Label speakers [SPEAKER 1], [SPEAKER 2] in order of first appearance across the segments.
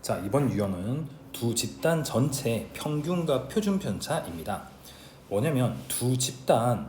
[SPEAKER 1] 자, 이번 유형은 두 집단 전체 평균과 표준 편차입니다. 뭐냐면 두 집단의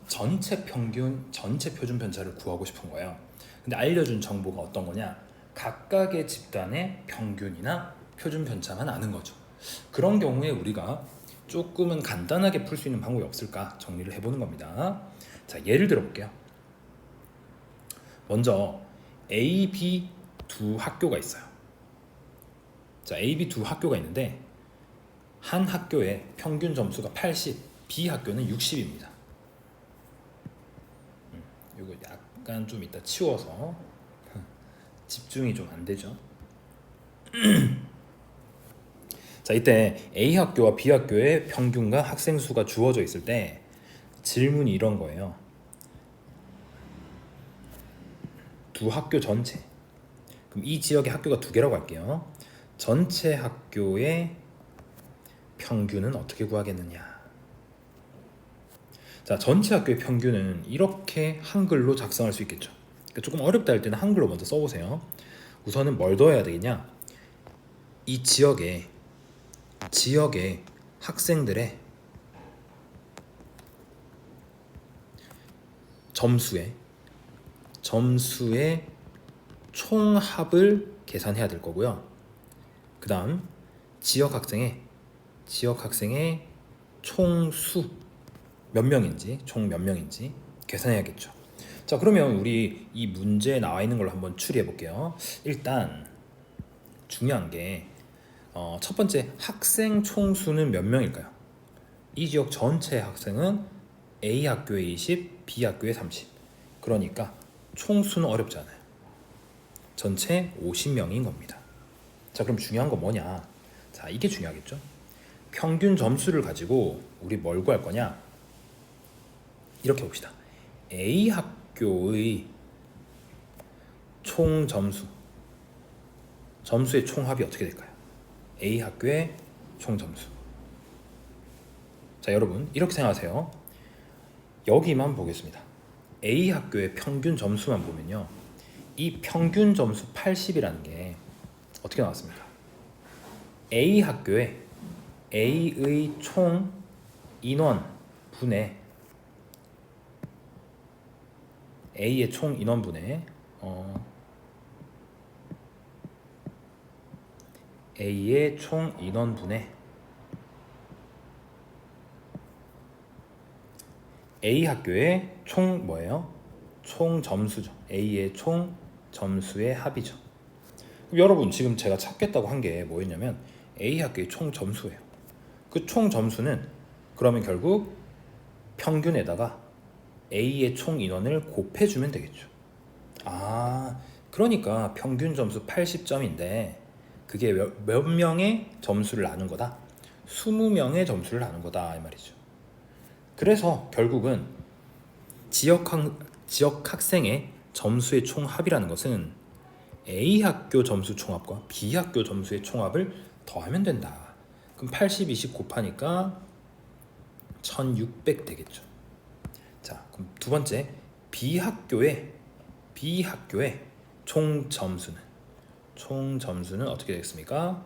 [SPEAKER 1] 전체 평균, 전체 표준 편차를 구하고 싶은 거예요. 근데 알려준 정보가 어떤 거냐? 각각의 집단의 평균이나 표준 편차만 아는 거죠. 그런 경우에 우리가 조금은 간단하게 풀 수 있는 방법이 없을까 정리를 해보는 겁니다. 자, 예를 들어 볼게요. 먼저 A, B 두 학교가 있어요. 자, A, B 두 학교가 있는데 한 학교의 평균 점수가 80, B 학교는 60입니다. 이거 약간 좀 이따 치워서 집중이 좀 안 되죠. 자, 이때 A 학교와 B 학교의 평균과 학생 수가 주어져 있을 때 질문이 이런 거예요. 두 학교 전체. 그럼 이 지역의 학교가 두 개라고 할게요. 전체 학교의 평균은 어떻게 구하겠느냐? 자, 전체 학교의 평균은 이렇게 한글로 작성할 수 있겠죠. 그러니까 조금 어렵다 할 때는 한글로 먼저 써보세요. 우선은 뭘 넣어야 되겠냐? 이 지역의 학생들의 점수의 총합을 계산해야 될 거고요. 그 다음 지역 학생의 총수 총 몇 명인지 계산해야겠죠. 자, 그러면 우리 이 문제에 나와 있는 걸로 한번 추리해 볼게요. 일단 중요한 게 첫 번째 학생 총수는 몇 명일까요? 이 지역 전체 학생은 A 학교에 20, B 학교에 30. 그러니까 총수는 어렵잖아요. 전체 50명인 겁니다. 자, 그럼 중요한 건 뭐냐? 자, 이게 중요하겠죠. 평균 점수를 가지고 우리 뭘 구할 거냐? 이렇게 봅시다. A 학교의 총 점수의 총합이 어떻게 될까요? A 학교의 총 점수. 자, 여러분 이렇게 생각하세요. 여기만 보겠습니다. A 학교의 평균 점수만 보면요, 이 평균 점수 80이라는 게 어떻게 나왔습니까? A 학교에 A의 총 인원 분의 A의 총 인원분의 A의 총 인원분의 A 학교의 총 뭐예요? 총 점수죠. A의 총 점수의 합이죠. 여러분 지금 제가 찾겠다고 한 게 뭐였냐면 A 학교의 총 점수예요. 그 총 점수는 그러면 결국 평균에다가 A의 총 인원을 곱해주면 되겠죠. 아, 그러니까 평균 점수 80점인데 그게 몇 명의 점수를 나눈 거다? 20명의 점수를 나눈 거다 이 말이죠. 그래서 결국은 지역 학생의 점수의 총합이라는 것은 A 학교 점수 총합과 B 학교 점수의 총합을 더하면 된다. 그럼 80, 20 곱하니까 1600 되겠죠. 자, 그럼 두 번째 B 학교의 총 점수는 어떻게 되겠습니까?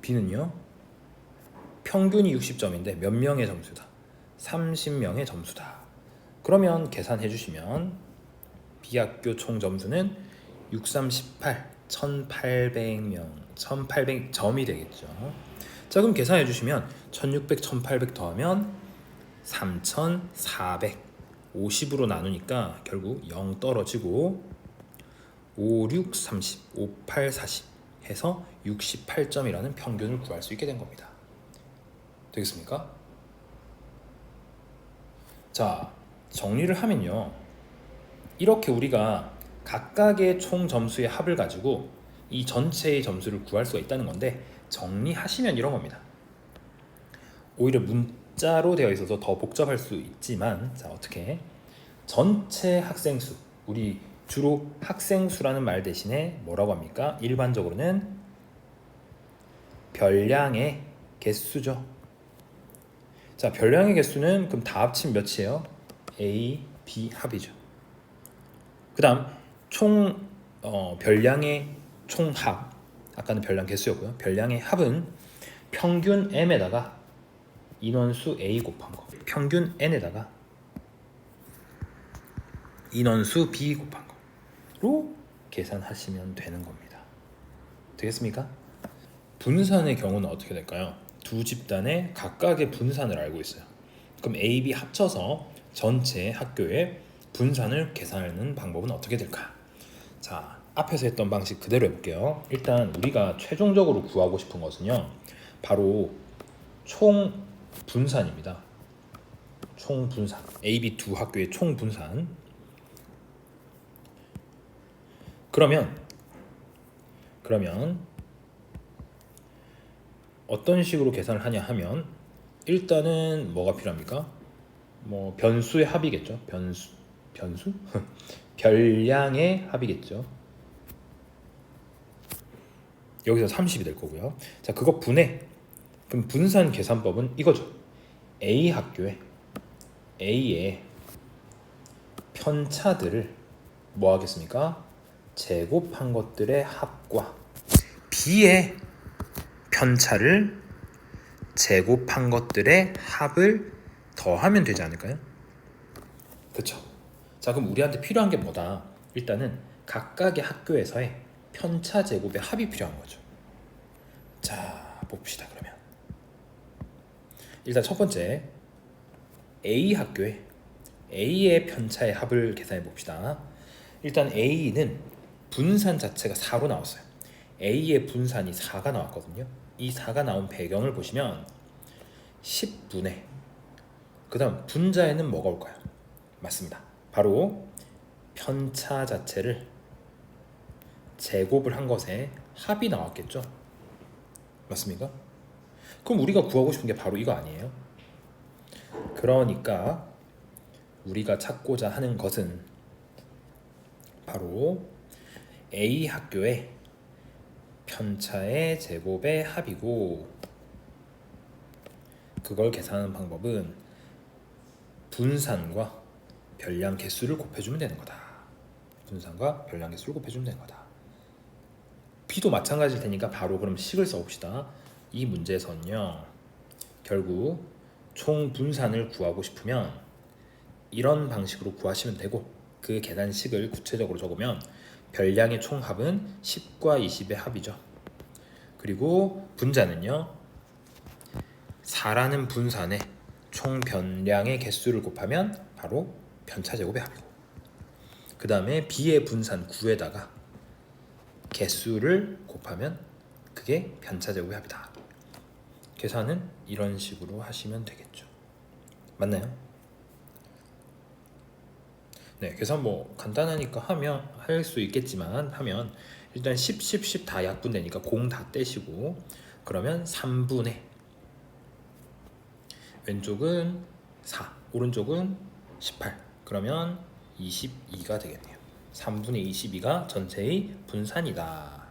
[SPEAKER 1] B는요, 평균이 60점인데 몇 명의 점수다? 30명의 점수다. 그러면 계산해 주시면 B 학교 총 점수는 6, 3, 18, 1800점이 되겠죠. 자, 그럼 계산해 주시면 1600, 1800 더하면 3400, 50으로 나누니까 결국 0 떨어지고 5, 6, 30, 5, 8, 40 해서 68점이라는 평균을 구할 수 있게 된 겁니다. 되겠습니까? 자, 정리를 하면요, 이렇게 우리가 각각의 총 점수의 합을 가지고 이 전체의 점수를 구할 수가 있다는 건데, 정리하시면 이런 겁니다. 오히려 문자로 되어 있어서 더 복잡할 수 있지만, 자, 어떻게 전체 학생 수, 우리 주로 학생 수라는 말 대신에 뭐라고 합니까? 일반적으로는 별량의 개수죠. 자, 별량의 개수는 그럼 다 합치면 몇이에요? A, B 합이죠. 그 다음 총 별량의 총합, 아까는 별량 개수였고요. 별량의 합은 평균 m에다가 인원수 a 곱한 거, 평균 n에다가 인원수 b 곱한 거로 계산하시면 되는 겁니다. 되겠습니까? 분산의 경우는 어떻게 될까요? 두 집단의 각각의 분산을 알고 있어요. 그럼 A, B 합쳐서 전체 학교의 분산을 계산하는 방법은 어떻게 될까? 자, 앞에서 했던 방식 그대로 해볼게요. 일단 우리가 최종적으로 구하고 싶은 것은요, 바로 총 분산입니다. 총 분산, A, B 두 학교의 총 분산. 그러면 어떤 식으로 계산을 하냐 하면, 일단은 뭐가 필요합니까? 뭐 변수의 합이겠죠. 변수? 별량의 합이겠죠. 여기서 30이 될 거고요. 자, 그거 분해. 그럼 분산 계산법은 이거죠. A 학교에 A의 편차들을 뭐 하겠습니까? 제곱한 것들의 합과 B의 편차를 제곱한 것들의 합을 더하면 되지 않을까요? 그렇죠. 자, 그럼 우리한테 필요한 게 뭐다? 일단은 각각의 학교에서의 편차 제곱의 합이 필요한 거죠. 자, 봅시다. 그러면 일단 첫 번째 A 학교에 A의 편차의 합을 계산해 봅시다. 일단 A는 분산 자체가 4로 나왔어요. A의 분산이 4가 나왔거든요. 이 4가 나온 배경을 보시면 10분의 그 다음 분자에는 뭐가 올까요? 맞습니다. 바로 편차 자체를 제곱을 한 것에 합이 나왔겠죠. 맞습니까? 그럼 우리가 구하고 싶은 게 바로 이거 아니에요? 그러니까 우리가 찾고자 하는 것은 바로 A 학교의 편차의 제곱의 합이고, 그걸 계산하는 방법은 분산과 별량 개수를 곱해주면 되는 거다. 분산과 별량 개수를 곱해주면 되는 거다. B도 마찬가지일 테니까 바로 그럼 식을 써봅시다. 이 문제에서는요, 결국 총 분산을 구하고 싶으면 이런 방식으로 구하시면 되고, 그 계산식을 구체적으로 적으면 별량의 총합은 10과 20의 합이죠. 그리고 분자는요, 4라는 분산의 총 변량의 개수를 곱하면 바로 편차 제곱의 합이고, 그 다음에 B의 분산 9에다가 개수를 곱하면 그게 편차 제곱의 합이다. 계산은 이런 식으로 하시면 되겠죠. 맞나요? 네, 계산 뭐 간단하니까 하면 할 수 있겠지만, 하면 일단 10, 10, 10 다 약분되니까 공 다 떼시고, 그러면 3분의 왼쪽은 4, 오른쪽은 18, 그러면 22가 되겠네요. 3분의 22가 전체의 분산이다.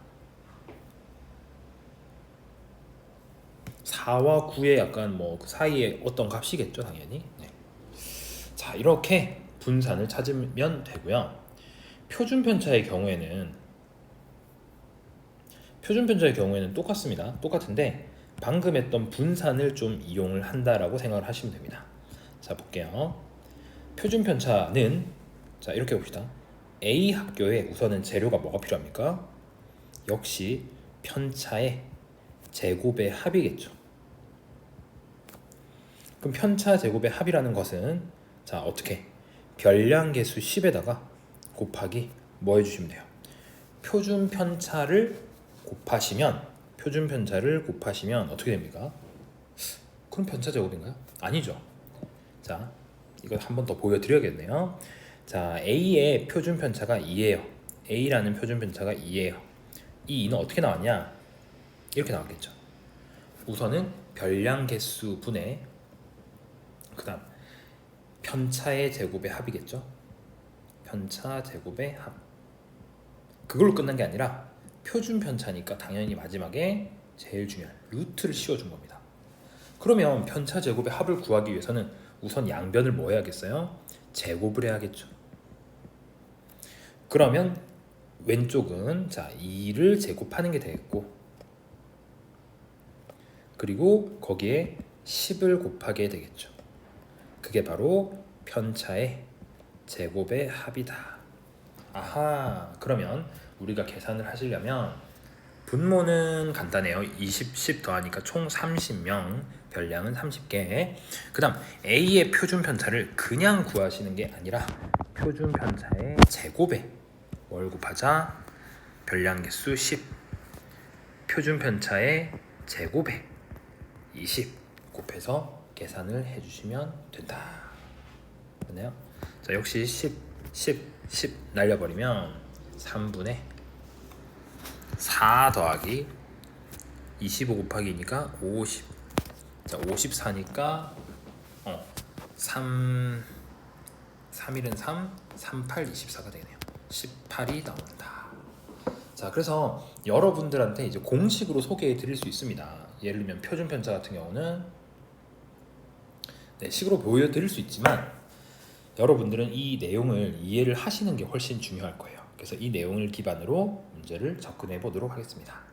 [SPEAKER 1] 4와 9의 약간 뭐 그 사이에 어떤 값이겠죠, 당연히. 네. 자, 이렇게 분산을 찾으면 되고요. 표준 편차의 경우에는 똑같습니다. 똑같은데 방금 했던 분산을 좀 이용을 한다라고 생각을 하시면 됩니다. 자, 볼게요. 표준 편차는, 자, 이렇게 봅시다. A 학교에 우선은 재료가 뭐가 필요합니까? 역시 편차의 제곱의 합이겠죠. 그럼 편차 제곱의 합이라는 것은, 자, 어떻게 별량 개수 10에다가 곱하기 뭐 해주시면 돼요? 표준 편차를 곱하시면 어떻게 됩니까? 그럼 편차 제곱인가요? 아니죠. 자, 이거 한 번 더 보여드려야겠네요. 자, A의 표준 편차가 2예요. A라는 표준 편차가 2예요. 이 2는 어떻게 나왔냐? 이렇게 나왔겠죠. 우선은 별량 개수 분의, 그 다음 편차의 제곱의 합이겠죠. 편차 제곱의 합. 그걸로 끝난 게 아니라 표준 편차니까 당연히 마지막에 제일 중요한 루트를 씌워준 겁니다. 그러면 편차 제곱의 합을 구하기 위해서는 우선 양변을 뭐 해야겠어요? 제곱을 해야겠죠. 그러면 왼쪽은 자 2를 제곱하는 게 되겠고, 그리고 거기에 10을 곱하게 되겠죠. 그게 바로 편차의 제곱의 합이다. 아하, 그러면 우리가 계산을 하시려면 분모는 간단해요. 20, 10 더하니까 총 30명, 별량은 30개. 그 다음 A의 표준 편차를 그냥 구하시는 게 아니라 표준 편차의 제곱에 뭘 곱하자? 별량 개수 10, 표준 편차의 제곱에 20 곱해서 계산을 해주시면 된다. 맞나요? 자, 역시 10, 10, 10 날려버리면 3분의 4 더하기 25 곱하기니까 50. 자, 54니까 3 3일은 3, 38, 24가 되네요. 18이 나온다. 자, 그래서 여러분들한테 이제 공식으로 소개해 드릴 수 있습니다. 예를 들면 표준 편차 같은 경우는 식으로 보여 드릴 수 있지만 여러분들은 이 내용을 이해를 하시는 게 훨씬 중요할 거예요. 그래서 이 내용을 기반으로 문제를 접근해 보도록 하겠습니다.